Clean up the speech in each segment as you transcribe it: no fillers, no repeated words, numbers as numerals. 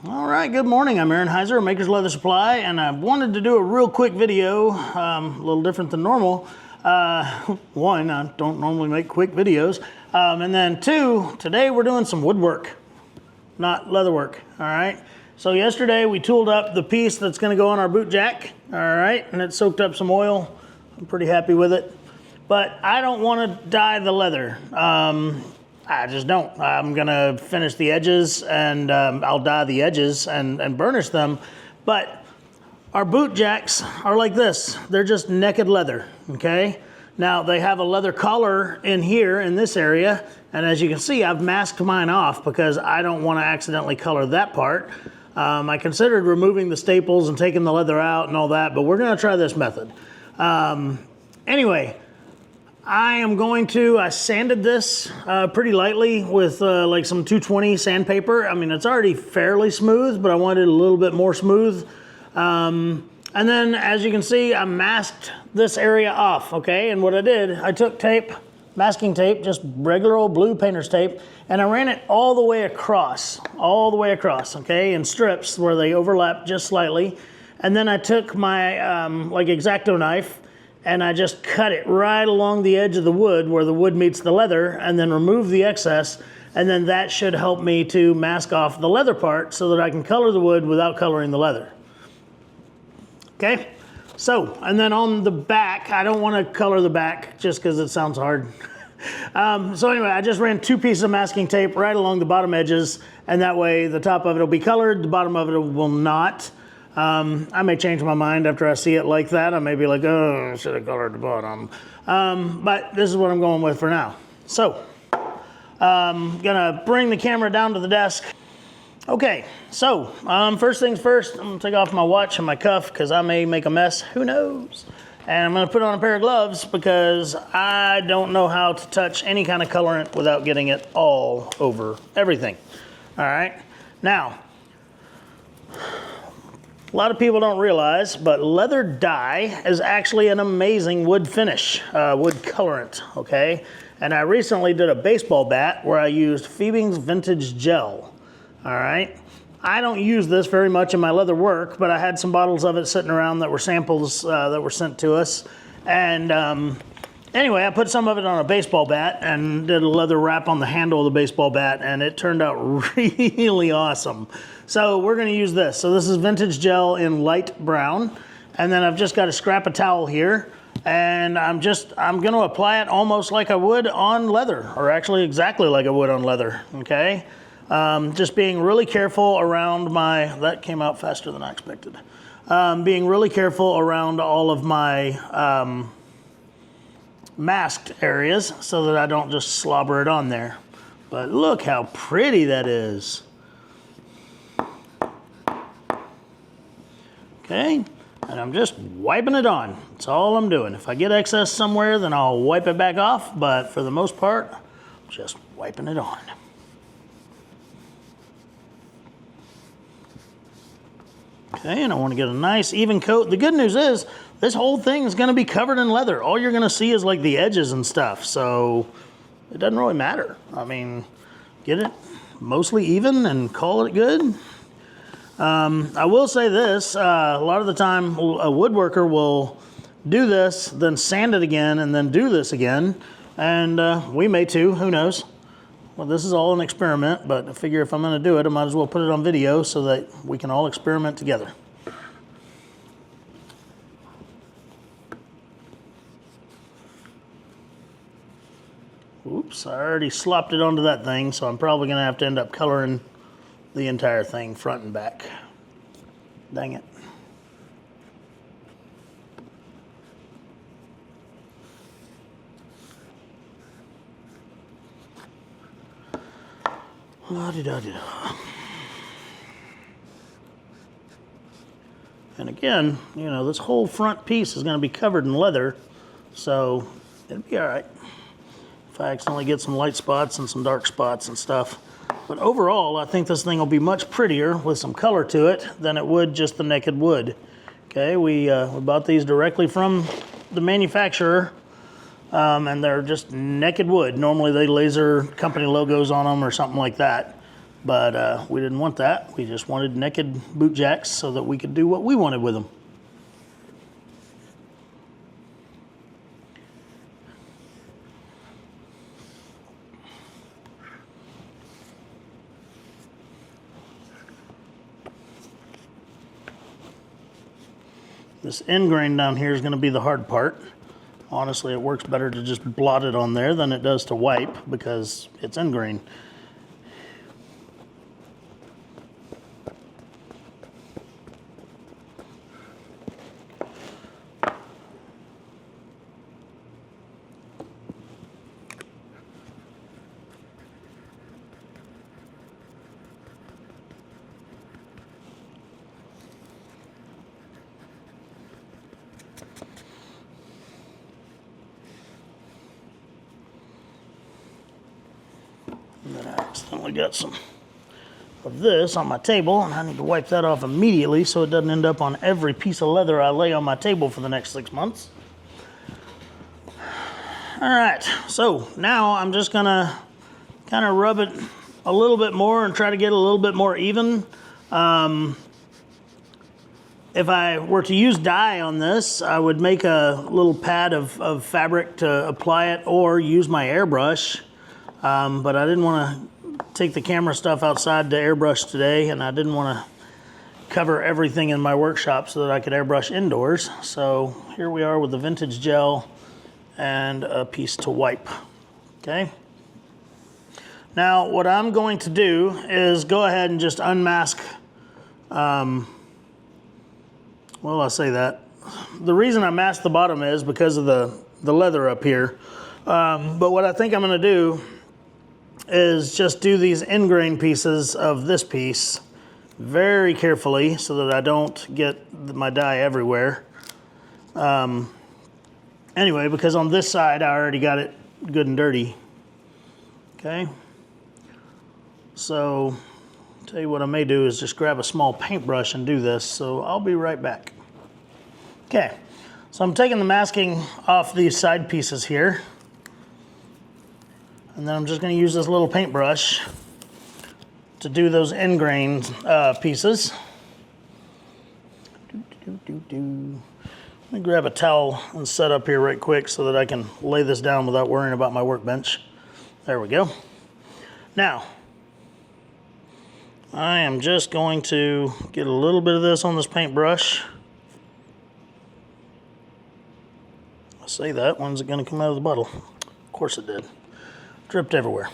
All right, good morning. I'm Aaron Heiser, Maker's Leather Supply, and I wanted to do a real quick video, a little different than normal. One, I don't normally make quick videos. And then two, today we're doing some woodwork, not leather work, all right? So yesterday we tooled up the piece that's gonna go on our boot jack, all right? And it soaked up some oil. I'm pretty happy with it. But I don't wanna dye the leather. I just don't. I'm gonna finish the edges and I'll dye the edges and burnish them. But our boot jacks are like this. They're just naked leather, okay? Now they have a leather collar in here in this area. And as you can see, I've masked mine off because I don't wanna accidentally color that part. I considered removing the staples and taking the leather out and all that, but we're gonna try this method. Anyway, I sanded this pretty lightly with like some 220 sandpaper. I mean, it's already fairly smooth, but I wanted it a little bit more smooth. And then as you can see, I masked this area off, okay? And what I did, I took tape, masking tape, just regular old blue painter's tape, and I ran it all the way across, okay? In strips where they overlap just slightly. And then I took my like X-Acto knife, and I just cut it right along the edge of the wood where the wood meets the leather, and then remove the excess, and then that should help me to mask off the leather part so that I can color the wood without coloring the leather. Okay, so, and then on the back, I don't want to color the back just because it sounds hard. So anyway, I just ran 2 pieces of masking tape right along the bottom edges, and that way the top of it will be colored, the bottom of it will not. I may change my mind after I see it like that. I may be like, oh, I should have colored the bottom. But this is what I'm going with for now. So, gonna bring the camera down to the desk. Okay, so first things first, I'm gonna take off my watch and my cuff because I may make a mess, who knows? And I'm gonna put on a pair of gloves because I don't know how to touch any kind of colorant without getting it all over everything. All right, now, a lot of people don't realize, but leather dye is actually an amazing wood finish, wood colorant, okay? And I recently did a baseball bat where I used Phoebing's Vintage Gel, all right? I don't use this very much in my leather work, but I had some bottles of it sitting around that were samples that were sent to us. And anyway, I put some of it on a baseball bat and did a leather wrap on the handle of the baseball bat, and it turned out really awesome. So we're gonna use this. So this is Vintage Gel in light brown. And then I've just got a scrap of towel here, and I'm gonna apply it almost like I would on leather, or actually exactly like I would on leather, okay? Just being really careful around that came out faster than I expected. Being really careful around all of my masked areas so that I don't just slobber it on there. But look how pretty that is. Okay, and I'm just wiping it on. That's all I'm doing. If I get excess somewhere, then I'll wipe it back off, but for the most part, just wiping it on. Okay, and I want to get a nice even coat. The good news is, this whole thing is going to be covered in leather. All you're going to see is like the edges and stuff, so it doesn't really matter. I mean, get it mostly even and call it good. I will say this, a lot of the time a woodworker will do this, then sand it again, and then do this again. And we may too, who knows? Well, this is all an experiment, but I figure if I'm gonna do it, I might as well put it on video so that we can all experiment together. Oops, I already slopped it onto that thing, so I'm probably gonna have to end up coloring the entire thing front and back. Dang it. La-di-da-di-da. And again, you know, this whole front piece is going to be covered in leather, so it'll be all right if I accidentally get some light spots and some dark spots and stuff. But overall, I think this thing will be much prettier with some color to it than it would just the naked wood. Okay, we bought these directly from the manufacturer, and they're just naked wood. Normally they laser company logos on them or something like that. But we didn't want that. We just wanted naked boot jacks so that we could do what we wanted with them. This end grain down here is going to be the hard part. Honestly, it works better to just blot it on there than it does to wipe because it's end grain. And then I accidentally got some of this on my table, and I need to wipe that off immediately so it doesn't end up on every piece of leather I lay on my table for the next 6 months. All right, so now I'm just gonna kind of rub it a little bit more and try to get a little bit more even. If I were to use dye on this, I would make a little pad of fabric to apply it or use my airbrush. But I didn't want to take the camera stuff outside to airbrush today, and I didn't want to cover everything in my workshop so that I could airbrush indoors. So here we are with the vintage gel and a piece to wipe. Okay. Now what I'm going to do is go ahead and just unmask, well, I'll say that. The reason I masked the bottom is because of the leather up here. But what I think I'm going to do is just do these end grain pieces of this piece very carefully so that I don't get my dye everywhere. Anyway, because on this side I already got it good and dirty. Okay. So, tell you what I may do is just grab a small paintbrush and do this. So I'll be right back. Okay. So I'm taking the masking off these side pieces here. And then I'm just going to use this little paintbrush to do those end grain pieces. Let me grab a towel and set up here right quick so that I can lay this down without worrying about my workbench. There we go. Now, I am just going to get a little bit of this on this paintbrush. I say that, when's it going to come out of the bottle? Of course it did. Dripped everywhere.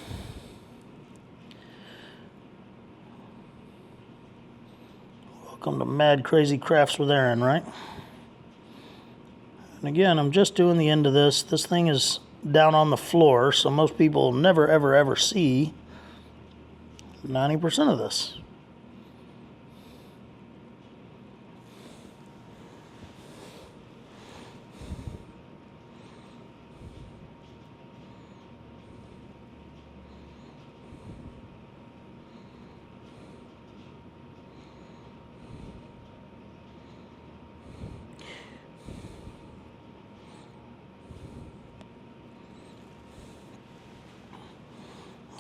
Welcome to Mad Crazy Crafts with Aaron, right? And again, I'm just doing the end of this. This thing is down on the floor, so most people never, ever, ever see 90% of this.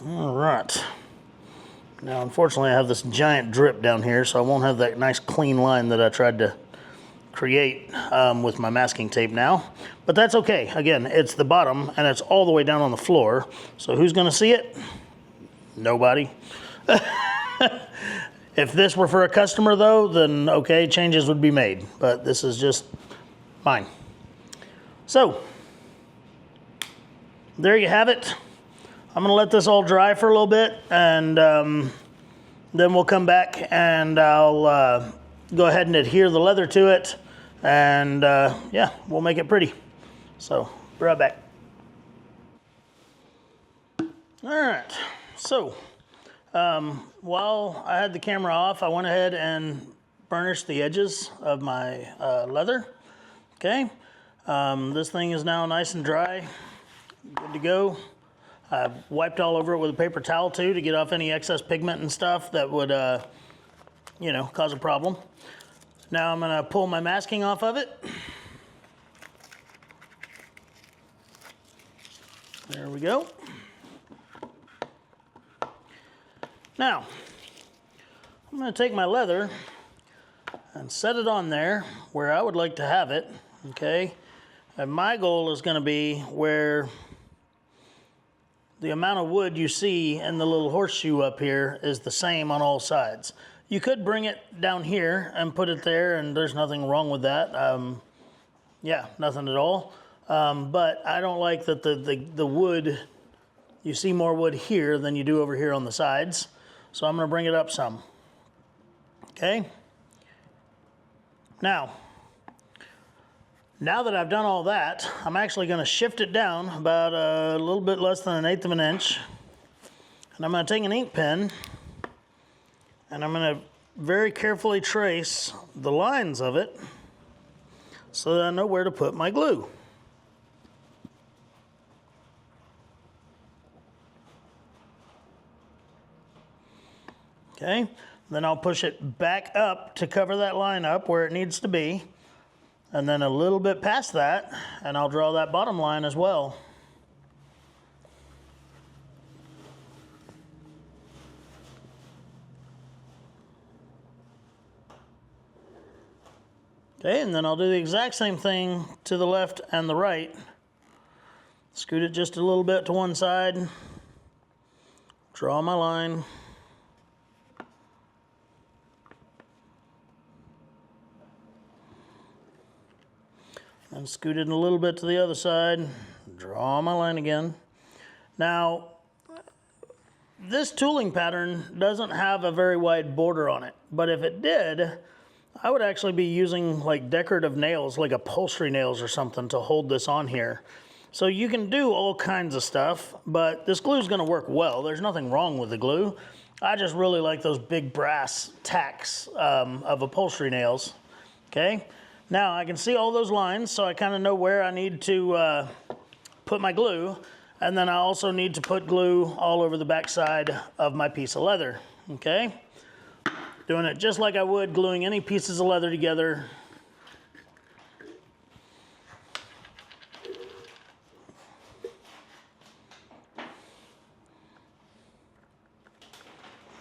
All right. Now, unfortunately, I have this giant drip down here, so I won't have that nice clean line that I tried to create with my masking tape now. But that's okay. Again, it's the bottom, and it's all the way down on the floor. So who's going to see it? Nobody. If this were for a customer, though, then okay, changes would be made. But this is just mine. So, there you have it. I'm going to let this all dry for a little bit, and then we'll come back and I'll go ahead and adhere the leather to it, and yeah, we'll make it pretty. So, be right back. All right, so while I had the camera off, I went ahead and burnished the edges of my leather. Okay, this thing is now nice and dry, good to go. I've wiped all over it with a paper towel too to get off any excess pigment and stuff that would, you know, cause a problem. Now I'm gonna pull my masking off of it. There we go. Now, I'm going to take my leather and set it on there where I would like to have it, okay? And my goal is going to be where the amount of wood you see in the little horseshoe up here is the same on all sides. You could bring it down here and put it there, and there's nothing wrong with that. Yeah, nothing at all. But I don't like that the wood, you see more wood here than you do over here on the sides. So I'm going to bring it up some. Okay? Now that I've done all that, I'm actually going to shift it down about a little bit less than 1/8 of an inch. And I'm going to take an ink pen and I'm going to very carefully trace the lines of it so that I know where to put my glue. Okay, then I'll push it back up to cover that line up where it needs to be. And then a little bit past that, and I'll draw that bottom line as well. Okay, and then I'll do the exact same thing to the left and the right. Scoot it just a little bit to one side. Draw my line. And scoot it a little bit to the other side. Draw my line again. Now, this tooling pattern doesn't have a very wide border on it, but if it did, I would actually be using like decorative nails, like upholstery nails or something to hold this on here. So you can do all kinds of stuff, but this glue is going to work well. There's nothing wrong with the glue. I just really like those big brass tacks of upholstery nails. Okay, now I can see all those lines, so I kind of know where I need to put my glue. And then I also need to put glue all over the back side of my piece of leather. Okay, doing it just like I would gluing any pieces of leather together.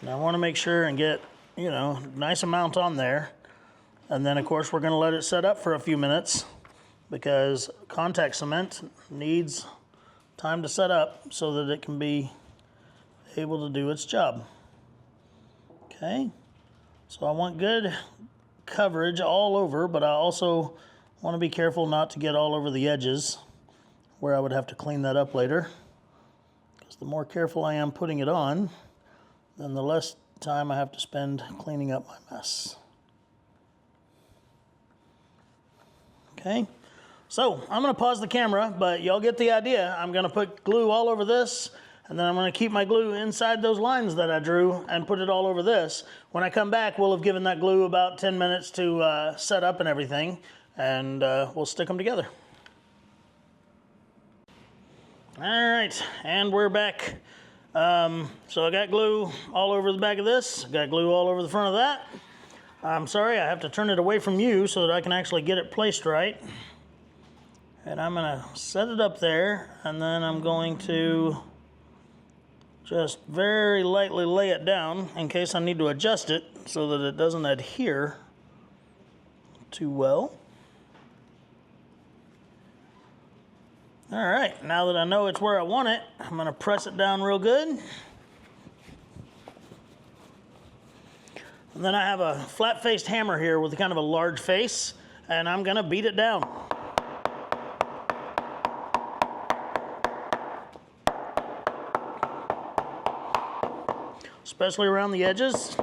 Now I want to make sure and get, you know, nice amount on there. And then of course we're going to let it set up for a few minutes because contact cement needs time to set up so that it can be able to do its job. Okay, so I want good coverage all over, but I also want to be careful not to get all over the edges where I would have to clean that up later, because the more careful I am putting it on, then the less time I have to spend cleaning up my mess. Okay, so I'm going to pause the camera, but y'all get the idea. I'm going to put glue all over this, and then I'm going to keep my glue inside those lines that I drew and put it all over this. When I come back, we'll have given that glue about 10 minutes to set up and everything, and we'll stick them together. All right, and we're back. So I got glue all over the back of this. I got glue all over the front of that. I'm sorry, I have to turn it away from you so that I can actually get it placed right. And I'm going to set it up there, and then I'm going to just very lightly lay it down in case I need to adjust it so that it doesn't adhere too well. All right, now that I know it's where I want it, I'm going to press it down real good. And then I have a flat-faced hammer here with kind of a large face, and I'm going to beat it down. Especially around the edges.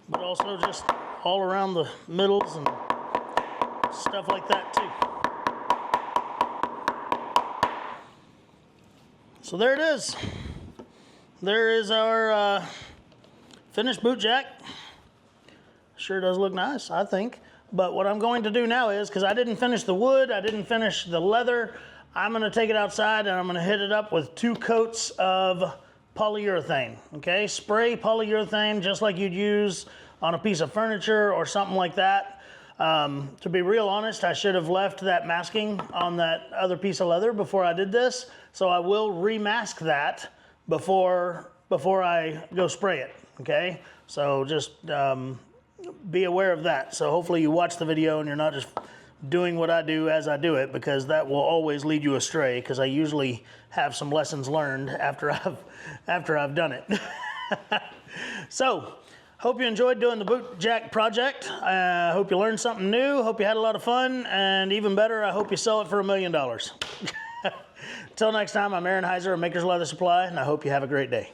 But also just all around the middles and stuff like that too. So there it is. There is our finished boot jack. Sure does look nice, I think. But what I'm going to do now is, because I didn't finish the wood, I didn't finish the leather, I'm going to take it outside and I'm going to hit it up with 2 coats of polyurethane. Okay, spray polyurethane just like you'd use on a piece of furniture or something like that. To be real honest, I should have left that masking on that other piece of leather before I did this. So I will remask that before I go spray it, okay? So just be aware of that. So hopefully you watch the video and you're not just doing what I do as I do it, because that will always lead you astray, because I usually have some lessons learned after I've done it. So, hope you enjoyed doing the boot jack project. I hope you learned something new. Hope you had a lot of fun, and even better, I hope you sell it for $1 million. Until next time, I'm Aaron Heiser of Maker's Leather Supply, and I hope you have a great day.